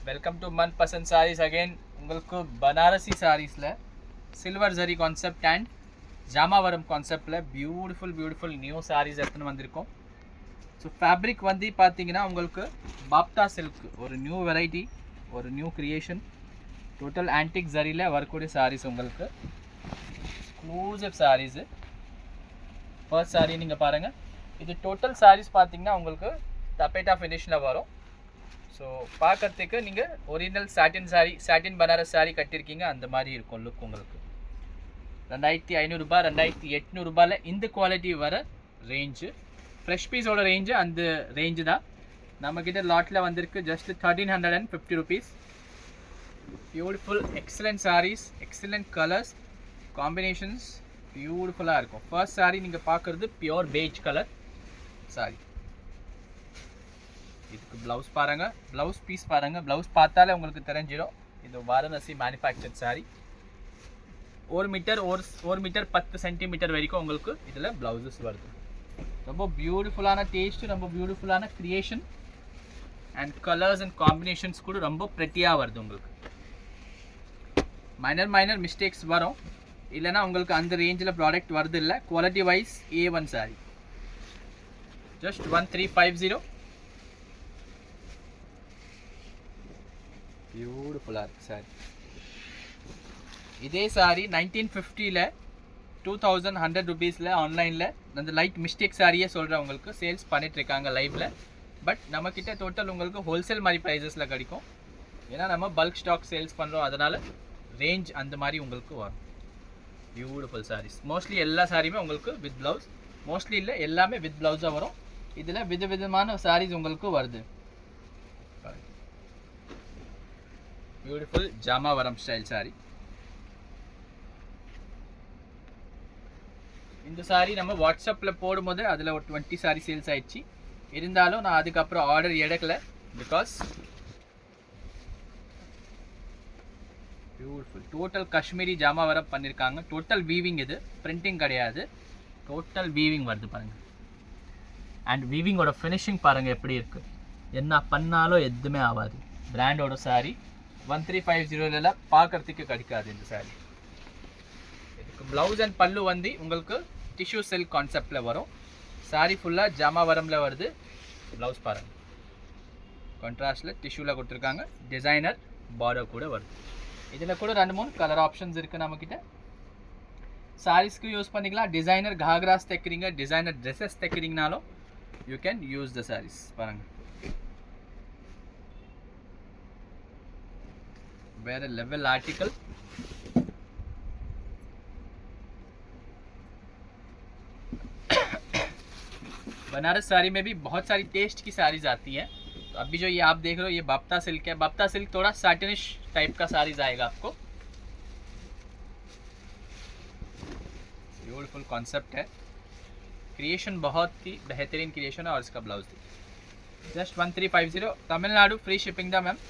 Welcome to Man Pasand saris again. உங்களுக்கு பனாரசி சாரீஸில் silver zari concept and Jamawar கான்செப்டில் பியூட்டிஃபுல் நியூ சாரீஸ் எடுத்துன்னு வந்திருக்கோம். ஸோ ஃபேப்ரிக் வந்து பார்த்தீங்கன்னா உங்களுக்கு பாப்தா சில்க் ஒரு நியூ வெரைட்டி, ஒரு நியூ கிரியேஷன். டோட்டல் ஆன்டிக் ஜரியில் வரக்கூடிய சாரீஸ் உங்களுக்கு எக்ஸ்க்ளூசிவ் சாரீஸு. ஃபர்ஸ்ட் சாரீ நீங்கள் பாருங்கள். இது டோட்டல் சாரீஸ் பார்த்தீங்கன்னா உங்களுக்கு தப்பேட்டா ஃபினிஷில் வரும். ஸோ பார்க்கறதுக்கு நீங்கள் ஒரிஜினல் சாட்டின் பனாரஸ் சாரீ கட்டியிருக்கீங்க அந்த மாதிரி இருக்கும் லுக் உங்களுக்கு. 2500 2800 இந்த குவாலிட்டி வர ரேஞ்சு. ஃப்ரெஷ் பீஸோட ரேஞ்சு அந்த ரேஞ்சு தான். நம்மக்கிட்ட லாட்டில் வந்திருக்கு just 1350 rupees. Beautiful excellent saris, excellent colours combinations பியூட்டிஃபுல்லாக இருக்கும். ஃபர்ஸ்ட் சாரீ நீங்கள் பார்க்குறது பியோர் பேஜ் கலர் சாரீ. இதுக்கு ப்ளவுஸ் பாருங்கள், ப்ளவுஸ் பீஸ் பாருங்கள். ப்ளவுஸ் பார்த்தாலே உங்களுக்கு தெரிஞ்சிடும் இது Varanasi manufactured sari. 1 metre 10 centimetre வரைக்கும் உங்களுக்கு இதில் ப்ளவுஸஸ் வருது. ரொம்ப பியூட்டிஃபுல்லான டேஸ்ட்டு, ரொம்ப பியூட்டிஃபுல்லான creation and colours and combinations கூட ரொம்ப ப்ரெட்டியாக வருது உங்களுக்கு. மைனர் மிஸ்டேக்ஸ் வரும், இல்லைனா உங்களுக்கு அந்த ரேஞ்சில் ப்ராடக்ட் வருது இல்லை. Quality wise A1 sari just 1350. பியூட்டிஃபுல்லாக இருக்குது சாரி. இதே சாரி 1950 2100 rupees ஆன்லைனில் அந்த லைட் மிஸ்டேக் சாரியே சொல்கிறேன் உங்களுக்கு சேல்ஸ் பண்ணிகிட்ருக்காங்க லைவில். பட் நம்மக்கிட்ட டோட்டல் உங்களுக்கு ஹோல்சேல் மாதிரி ப்ரைஸஸில் கிடைக்கும். ஏன்னா நம்ம பல்க் ஸ்டாக் சேல்ஸ் பண்ணுறோம், அதனால் ரேஞ்ச் அந்த மாதிரி உங்களுக்கு வரும். பியூட்டிஃபுல் சாரீஸ். மோஸ்ட்லி எல்லா சாரியுமே உங்களுக்கு வித் ப்ளவுஸ், மோஸ்ட்லி இல்லை எல்லாமே வித் ப்ளவுஸாக வரும். இதில் விதவிதமான சாரீஸ் உங்களுக்கு வருது. Beautiful Jamawar style sari. இந்த சாரீ நம்ம வாட்ஸ்அப்பில் போடும்போது அதில் ஒரு 20 சாரீ சேல்ஸ் ஆயிடுச்சு. இருந்தாலும் நான் அதுக்கப்புறம் ஆர்டர் எடுக்கல. பிகாஸ் பியூட்டிஃபுல் டோட்டல் காஷ்மீரி ஜாமாவரம் பண்ணியிருக்காங்க. டோட்டல் வீவிங், இது பிரிண்டிங் கிடையாது, டோட்டல் வீவிங் வருது பாருங்கள். அண்ட் வீவிங்கோட ஃபினிஷிங் பாருங்கள் எப்படி இருக்குது. என்ன பண்ணாலும் எதுவுமே ஆகாது. பிராண்டோட சாரீ 1350 பார்க்கறதுக்கு கிடைக்காது இந்த சாரீ. இதுக்கு ப்ளவுஸ் அண்ட் பல்லு வந்து உங்களுக்கு டிஷ்யூ சில்க் கான்செப்டில் வரும். சாரீ ஃபுல்லாக ஜாமாவரமில் வருது. ப்ளவுஸ் பாருங்கள், கான்ட்ராஸ்டில் டிஷ்யூவில் கொடுத்துருக்காங்க. டிசைனர் பார்டர் கூட வருது. இதில் கூட 2-3 கலர் ஆப்ஷன்ஸ் இருக்குது நம்மக்கிட்ட. சாரீஸ்க்கு யூஸ் பண்ணிக்கலாம். டிசைனர் காக்ராஸ் தைக்கிறீங்க, டிசைனர் ட்ரெஸ்ஸஸ் தைக்கிறீங்கனாலும் you can use the saris. பாருங்கள் வேற लेवल आर्टिकल. बनारस साड़ी में भी बहुत सारी टेस्ट की साड़ीज आती हैं. तो अभी जो ये आप देख रहे हो ये बाप्ता सिल्क है. बाप्ता सिल्क थोड़ा सैटिनिश टाइप का साड़ीज आएगा आपको. ब्यूटीफुल कॉन्सेप्ट है, क्रिएशन बहुत ही बेहतरीन क्रिएशन है. और इसका blouse just 1350. Tamil Nadu free shipping தான் ma'am.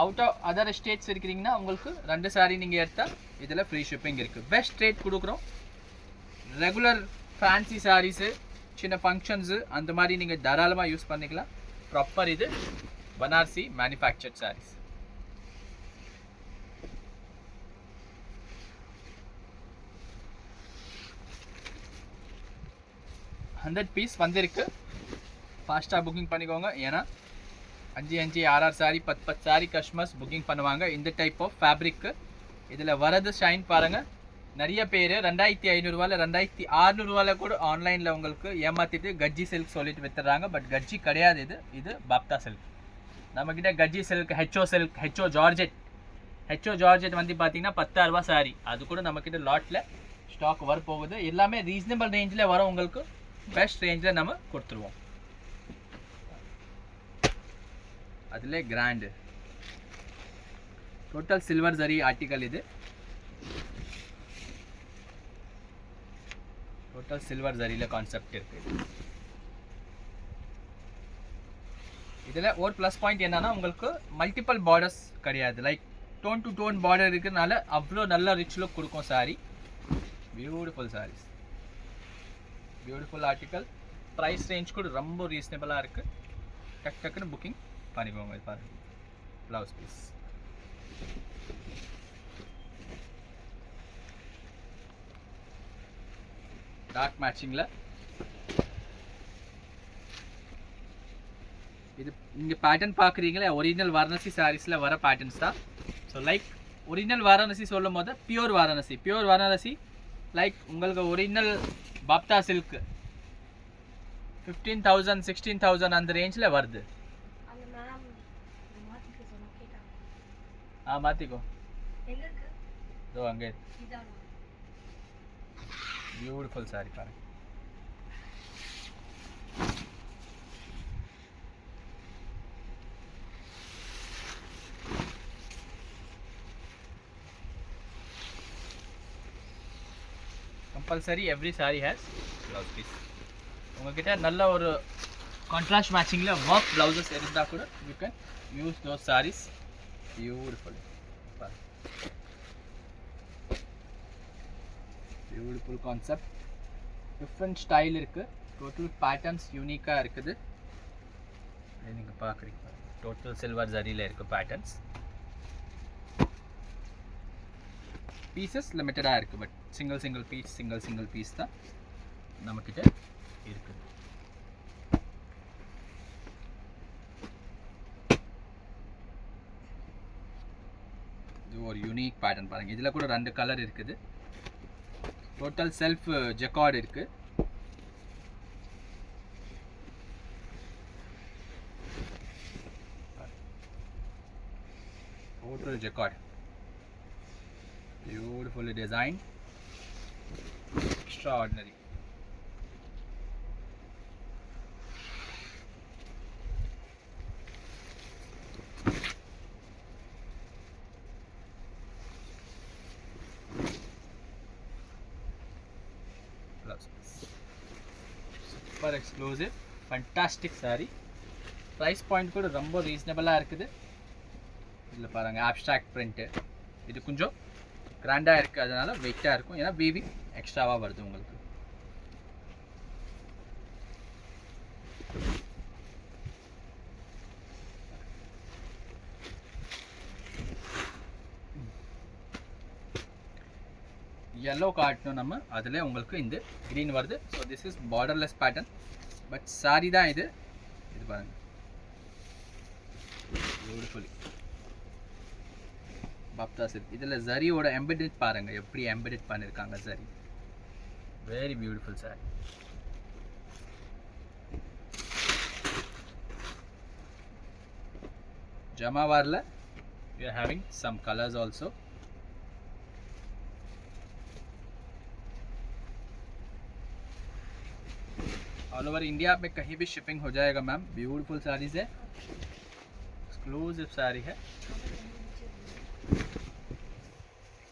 Out of other states இருக்கிறீங்கன்னா உங்களுக்கு 2 சாரீ நீங்கள் எடுத்தால் இதில் ஃப்ரீ ஷிப்பிங் இருக்குது. பெஸ்ட் ரேட் கொடுக்குறோம். ரெகுலர் ஃபேன்சி சாரீஸு, சின்ன ஃபங்க்ஷன்ஸு அந்த மாதிரி நீங்கள் தாராளமாக யூஸ் பண்ணிக்கலாம். ப்ராப்பர் இது Banarasi manufactured saris. Hundred piece வந்திருக்கு. ஃபாஸ்ட்டாக புக்கிங் பண்ணிக்கோங்க. ஏன்னா 5 6 சாரீ 10 சாரீ கஸ்டமர்ஸ் புக்கிங் பண்ணுவாங்க இந்த டைப் ஆஃப் ஃபேப்ரிக்கு. இதில் வரது ஷைன் பாருங்கள். நிறைய பேர் 2500 2600 கூட ஆன்லைனில் உங்களுக்கு ஏமாற்றிட்டு கஜ்ஜி சில்க் சொல்லிட்டு வித்துறாங்க. பட் கஜ்ஜி கிடையாது, இது பாப்தா சில்க். நம்மக்கிட்ட கஜ்ஜி சில்க், ஹெச்ஓ ஜார்ஜெட் வந்து பார்த்தீங்கன்னா 10,000 சாரீ. அது கூட நம்மக்கிட்ட லாட்டில் ஸ்டாக் வரப்போகுது. எல்லாமே ரீசனபிள் ரேஞ்சில் வரும். உங்களுக்கு பெஸ்ட் ரேஞ்சில் நம்ம கொடுத்துருவோம். அதில் grand total silver zari article. இது டோட்டல் சில்வர் ஜரியில் கான்செப்ட் இருக்குது. இதில் ஒரு ப்ளஸ் பாயிண்ட் என்னன்னா உங்களுக்கு மல்டிபிள் பார்டர்ஸ் கிடையாது. Like tone to tone border இருக்கிறதுனால அவ்வளோ நல்ல ரிச் லுக் கொடுக்கும் sari. Beautiful saris, beautiful article. Price range கூட ரொம்ப ரீசனபிளாக இருக்குது. டக்குன்னு புக்கிங் பண்ணிக்கோங்க. பாருங்கள் blouse piece. Dark matching la இது நீங்க பேட்டர்ன் பாக்குறீங்களே ஒரிஜினல் வாரணாசி சாரீஸ்ல வர பேட்டர்ன்ஸ் தான். ஸோ லைக் ஒரிஜினல் வாரணாசி சொல்லும் போது பியூர் வாரணாசி லைக் உங்களுக்கு ஒரிஜினல் பாப்தா சில்க் 15,000 16,000 அந்த ரேஞ்சில் வருது. மாற்றிக்கோ இதோ அங்கே பியூட்டிஃபுல் சாரி பாருங்க. Compulsory every sari has blouse piece. உங்ககிட்ட நல்ல ஒரு கான்ட்ராஸ்ட் மேட்சிங்கில் ஒர்க் ப்ளவுசஸ் இருந்தால் கூட you can use those saris. Beautiful beautiful concept. Different style இருக்குது. டோட்டல் பேட்டர்ன்ஸ் யூனிக்காக இருக்குது. நீங்கள் பார்க்குறீங்க டோட்டல் சில்வர் ஜரியில் இருக்குது பேட்டர்ன்ஸ். பீசஸ் லிமிட்டடாக இருக்குது. பட் சிங்கிள் பீஸ் தான் நம்மக்கிட்ட இருக்குது. இது ஒரு யூனிக் பேட்டர்ன் பாருங்கள். இதில் கூட 2 கலர் இருக்குது. டோட்டல் செல்ஃப் ஜெக்கார்டு இருக்குது. Total jacquard beautifully designed, extraordinary. Super exclusive, fantastic saree. Price point கூட ரொம்ப ரீசனபிளா இருக்குது. இதுல பாருங்க abstract print. இது கொஞ்சம் கிராண்டாக இருக்குது, அதனால வெயிட்டாக இருக்கும். ஏன்னா வீவிங் எக்ஸ்ட்ராவாக வருது உங்களுக்கு. yellow காட்டணும் நம்ம, அதில் உங்களுக்கு இந்த க்ரீன் வருது. So this is borderless pattern. But sorry தான் இது. இது பாருங்கள் பியூட்டிஃபுல்லி பாப்தா சில்க். இதில் ஜரியோட எம்பெடட் பாருங்கள் எப்படி எம்பெடட் பண்ணியிருக்காங்க ஜரி. Very beautiful sari. ஜமாவாரில் we are having some colours also. All over India में कहीं भी शिपिंग हो जाएगा मैम. ब्यूटीफुल साड़ीज़ है, एक्सक्लूसिव साड़ी है,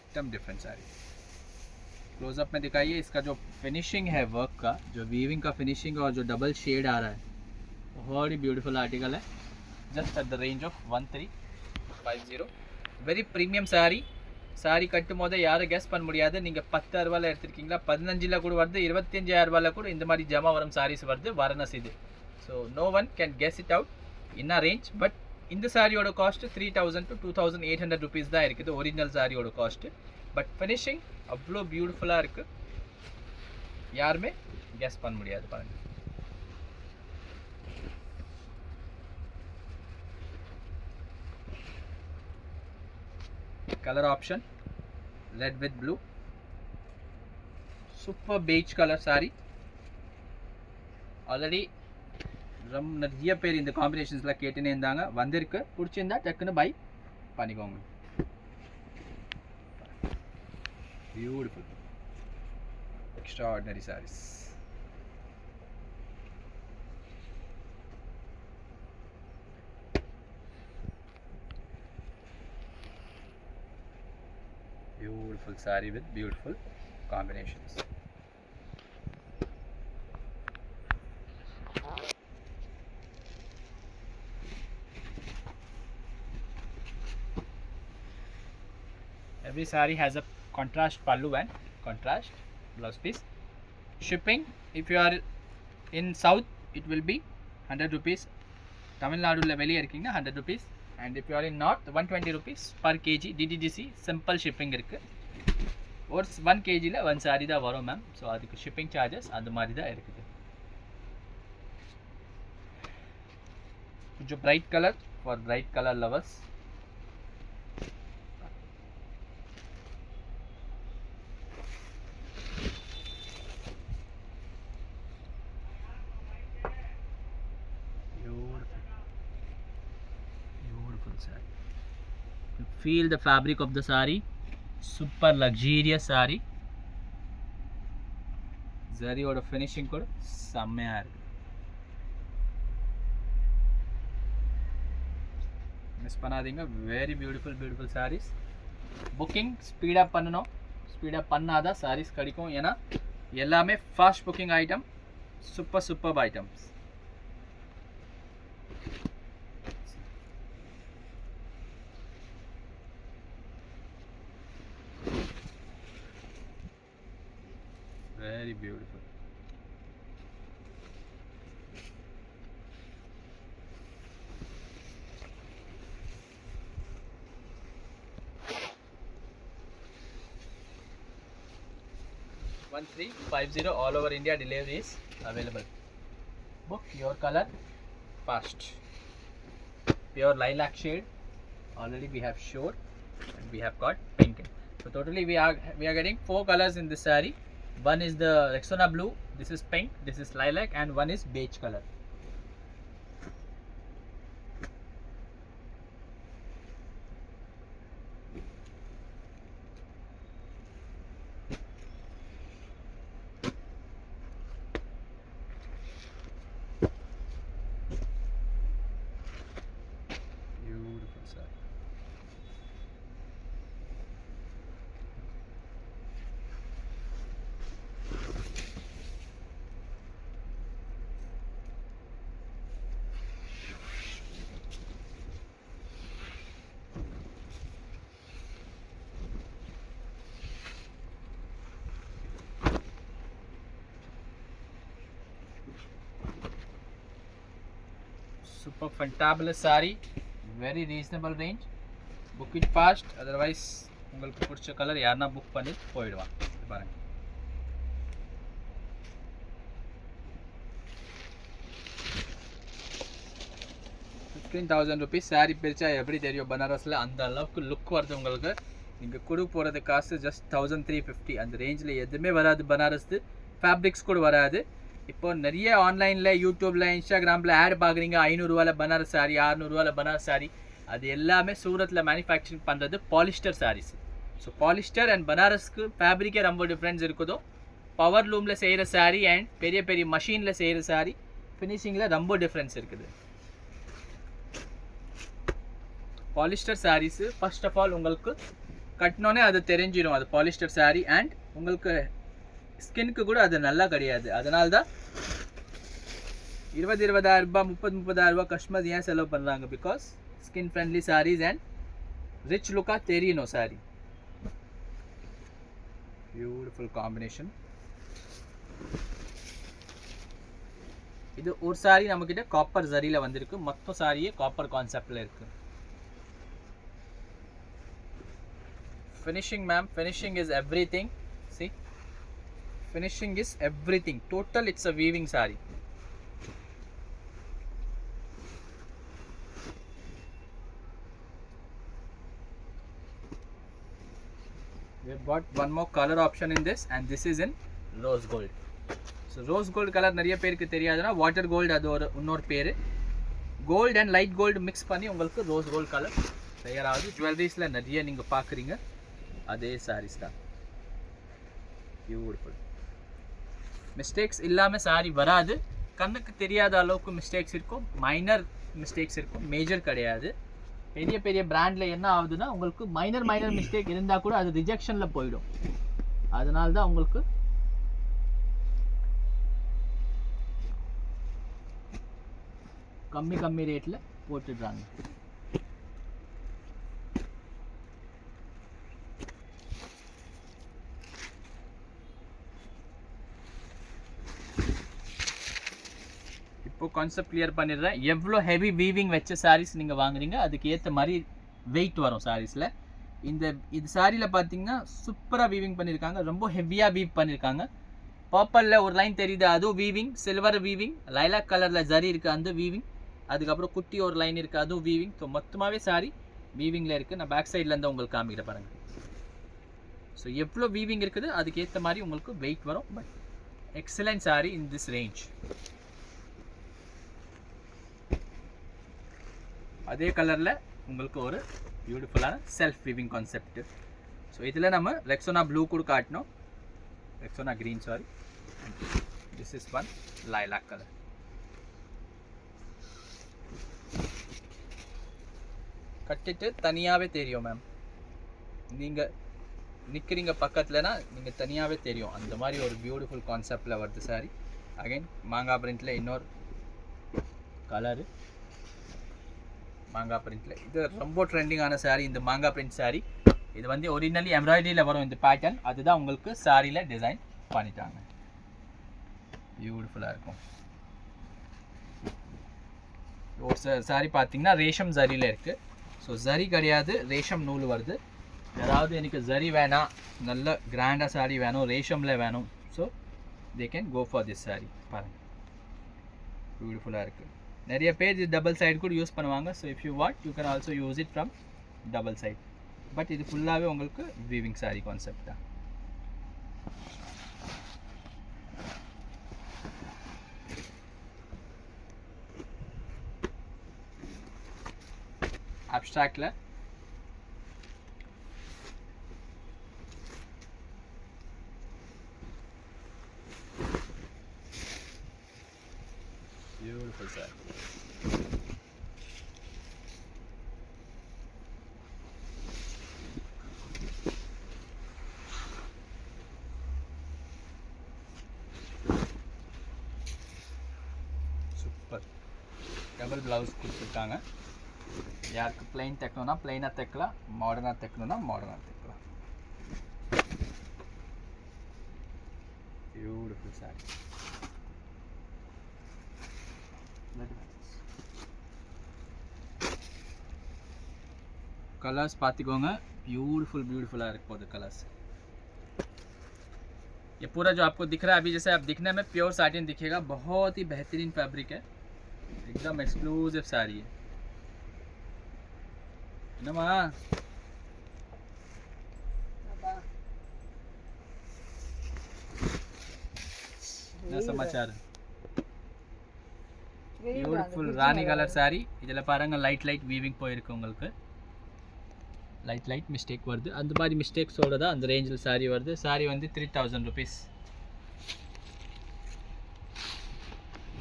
एकदम डिफरेंट साड़ी. क्लोजअप में दिखाइए. इसका जो फिनिशिंग है वर्क का, जो वीविंग का फिनिशिंग और जो डबल शेड आ रहा है, बहुत ही ब्यूटीफुल आर्टिकल है. Just at the range of 1350. Very premium sorry. Sorry கட்டும் போதே யாரும் கெஸ் பண்ண முடியாது. நீங்கள் 10,000 ரூபாயில் எடுத்துருக்கீங்களா, 15,000 கூட வருது, 25,000 ரூபாயில் கூட இந்த மாதிரி ஜமா வரும் சாரீஸ் வருது வாரணாசி இது. So no one can guess it out in a range. But இந்த சாரியோட காஸ்ட் 3,000 to 2,800 ருபீஸ் தான் இருக்குது ஒரிஜினல் சாரியோட காஸ்ட்டு. பட் ஃபினிஷிங் அவ்வளோ பியூட்டிஃபுல்லாக இருக்குது, யாருமே கெஸ் பண்ண முடியாது. பாருங்கள் colour option red with blue, super beige colour saree. Already நிறைய பேர் இந்த காம்பினேஷன்ஸ்லாம் கேட்டுனே இருந்தாங்க, வந்திருக்கு. பிடிச்சிருந்தா டக்குன்னு பை பண்ணிக்கோங்க. Beautiful extraordinary saris. Beautiful saree with beautiful combinations. Every saree has a contrast pallu and contrast blouse piece. Shipping, if you are in south, it will be 100 rupees. Tamil Nadu la veliya irukkinga 100 rupees. and if you are in north 120 rupees per kg DDDC simple shipping இருக்கு. ஒரு 1 kg ல 1 saree தான் வரும் ma'am. So அதுக்கு shipping charges அந்த மாதிரி தான் இருக்குது. கொஞ்சம் bright colour for bright colour lovers. Feel the fabric of the saree, super luxurious saree. Zari oda finishing kuda செம்மையா இருக்கு. மிஸ் பண்ணாதீங்க. very beautiful sarees. booking speed up பண்ணனும். speed up பண்ணாதான் sarees கிடைக்கும். ஏனா எல்லாமே fast booking item, superb items. Very beautiful. One 350 all over India delivery is available. Book your color fast. Pure lilac shade already we have showed, and we have got pink. So totally we are getting 4 colors in this saree. One is the Rexona blue, this is pink, this is lilac, and one is beige color. Beautiful saree. Super fantabulous saree, very reasonable range. Book it fast, otherwise உங்களுக்கு பிடிச்ச colour யாரனா book பண்ணி போயிடுவாங்க. பாருங்க. ₹15,000 saree பிரிச்சா எப்படி தெரியும் பனாரஸ்ல அந்த அளவுக்கு லுக் வருது உங்களுக்கு. நீங்க கொடுக்க போறது காசு just 1350. அந்த ரேஞ்சில் எதுவுமே வராது பனாரஸ். ஃபேப்ரிக்ஸ் கூட வராது. இப்போ நிறைய ஆன்லைனில் யூடியூப்பில் இன்ஸ்டாகிராமில் ஆட் பார்க்குறீங்க. ₹500 பனாரஸ் சாரி, ₹600 பனாரஸ் சாரி. அது எல்லாமே சூரத்தில் மேனுஃபேக்சரிங் பண்ணுறது polyester saris. So polyester and பனாரஸ்க்கு ஃபேப்ரிக்கே ரொம்ப டிஃப்ரென்ஸ் இருக்குதோ. பவர் லூமில் செய்கிற சாரீ அண்ட் பெரிய பெரிய மஷீனில் செய்கிற சாரீ ஃபினிஷிங்கில் ரொம்ப டிஃப்ரென்ஸ் இருக்குது. Polyester sarees first of all உங்களுக்கு கட்டினோன்னே அது தெரிஞ்சிடும் அது பாலிஸ்டர் சாரீ. அண்ட் உங்களுக்கு ஸ்கின்க்கு கூட அது நல்லா கிடையாது. அதனால தான் 20,000 ரூபாய் 30,000 ரூபாய் கஸ்டமர்ஸ் ஏன் செலவு பண்ணுறாங்க? Because skin friendly sarees and rich லுக்காக தெரியணும் சாரீ. Beautiful combination. இது ஒரு சாரீ நம்மக்கிட்ட காப்பர் ஜரியில் வந்திருக்கு. மொத்த சாரியே காப்பர் கான்செப்டில் இருக்குது. finishing ma'am, finishing is everything. See, finishing is everything. Total it's a weaving saree. We have got one more color option in this, and this is in rose gold. So rose gold color நிறைய பேருக்கு தெரியாதுனா water gold அது ஒரு இன்னொரு பேரு. gold and light gold mix பண்ணி உங்களுக்கு rose gold color தயாராகுது. ஜுவல்லரிஸ்ல நிறைய நீங்க பாக்குறீங்க அதே sarees தான். பியூட்டிஃபுல். மிஸ்டேக்ஸ் இல்லாமல் சாரி வராது. கண்ணுக்கு தெரியாத அளவுக்கு மிஸ்டேக்ஸ் இருக்கும், மைனர் மிஸ்டேக்ஸ் இருக்கும், மேஜர் கிடையாது. பெரிய பெரிய பிராண்டில் என்ன ஆகுதுன்னா உங்களுக்கு மைனர் மிஸ்டேக் இருந்தால் கூட அது ரிஜெக்ஷனில் போயிடும். அதனால தான் உங்களுக்கு கம்மி ரேட்டில் போட்டுடுறாங்க. இப்போ கான்செப்ட் கிளியர் பண்ணிடுறேன். எவ்வளோ ஹெவி வீவிங் வச்ச சாரீஸ் நீங்கள் வாங்குறீங்க அதுக்கு ஏற்ற மாதிரி வெயிட் வரும் சாரீஸில். இது சாரியில் பார்த்தீங்கன்னா சூப்பராக வீவிங் பண்ணியிருக்காங்க, ரொம்ப ஹெவியாக வீவ் பண்ணியிருக்காங்க. பர்பிளில் ஒரு லைன் தெரியுது, அதுவும் வீவிங். சில்வர் வீவிங், லைலாக் கலரில் ஜரி இருக்குது அந்த வீவிங். அதுக்கப்புறம் குட்டி ஒரு லைன் இருக்குது அதுவும் வீவிங். ஸோ மொத்தமாகவே சாரி வீவிங்கில் இருக்குது. நான் பேக் சைட்லேருந்து உங்களுக்கு காமிக்கிறேன் பாருங்கள். ஸோ எவ்வளோ வீவிங் இருக்குது அதுக்கு ஏற்ற மாதிரி உங்களுக்கு வெயிட் வரும். But excellent sorry in this range. அதே கலரில் உங்களுக்கு ஒரு பியூட்டிஃபுல்லான செல்ஃப் வீவிங் கான்செப்ட். ஸோ இதில் நம்ம ரெக்ஸோனா ப்ளூ கூட காட்டினோம், Rexona green sorry. This is one lilac colour. கட்டிட்டு தனியாகவே தெரியும் மேம், நீங்கள் நிற்கிறீங்க பக்கத்துலனா நீங்கள் தனியாகவே தெரியும். அந்த மாதிரி ஒரு பியூட்டிஃபுல் கான்செப்டில் வருது சாரி. அகைன் மாங்காய் பிரிண்டில் இன்னொரு கலரு, மாங்காய் பிரிண்டில். இது ரொம்ப ட்ரெண்டிங்கான சாரி இந்த மாங்காய் பிரிண்ட் சாரி. இது வந்து ஒரிஜினலி எம்ப்ராய்டரியில் வரும் இந்த பேட்டர்ன், அதுதான் உங்களுக்கு சாரியில் டிசைன் பண்ணிட்டாங்க. பியூட்டிஃபுல்லாக இருக்கும். ஒரு சாரி பார்த்தீங்கன்னா ரேஷம் ஜரியில் இருக்குது. ஸோ ஜரி கிடையாது, ரேஷம் நூல் வருது. யாராவது எனக்கு ஜரி வேணாம், நல்ல கிராண்டாக சாரி வேணும், ரேஷமில் வேணும், so they can go for this sari. பாருங்கள் பியூட்டிஃபுல்லாக இருக்குது. நிறைய பேர் இது டபுள் சைடு கூட யூஸ் பண்ணுவாங்க. So if you want you can also use it from double side. But இது ஃபுல்லாகவே உங்களுக்கு வீவிங் சாரி கான்செப்ட் தான். அப்ஸ்ட்ராக்டில் beautiful sir. Super. Double blouse கொடுத்துருக்காங்க. யாருக்கு பிளைன் தைக்கணும்னா பிளைனாக தைக்கலாம், மாடர்னாக தைக்கணும்னா மாடர்னாக தைக்கலாம். Beautiful sorry. कलर्स பார்த்துக்கோங்க, ब्यूटीफुल्लाह है बहुत कलर्स. ये पूरा जो आपको दिख रहा है अभी, जैसे आप दिखने में प्योर साटिन दिखेगा, बहुत ही बेहतरीन फैब्रिक है, एकदम एक्सक्लूसिव साड़ी है ना माँ. ना समाचार பியூட்டிஃபுல் ராணி கலர் சாரி. இதில் பாருங்கள் லைட் வீவிங் போயிருக்கு, உங்களுக்கு லைட் மிஸ்டேக் வருது. அந்த மாதிரி மிஸ்டேக்ஸோட தான் அந்த ரேஞ்சில் சாரி வருது. சாரி வந்து 3000 rupees.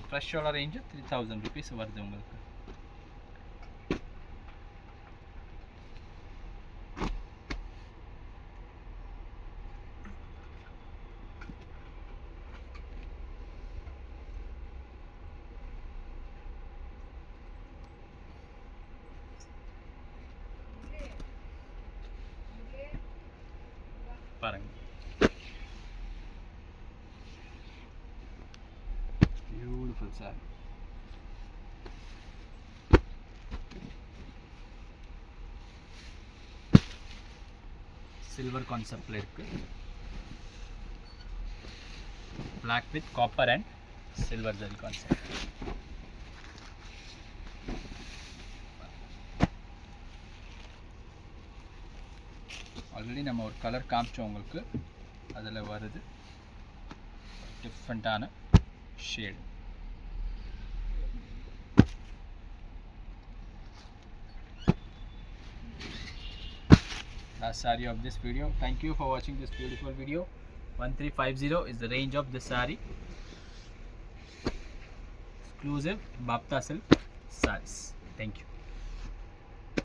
ஃப்ரெஷ்ஷோட ரேஞ்சு 3000 rupees வருது உங்களுக்கு. பாருங்க பியூட்டிஃபுல் சாரி. சில்வர் கான்செப்ட்ல இருக்கு, black with copper and silver zari concept. Already நம்ம ஒரு கலர் காமிச்சோம் உங்களுக்கு, அதில் வருது டிஃப்ரெண்ட்டான shade. Last saree of this video. Thank you for watching this beautiful video. 1350 is the range of this saree. Exclusive Bapta silk sarees. Thank you.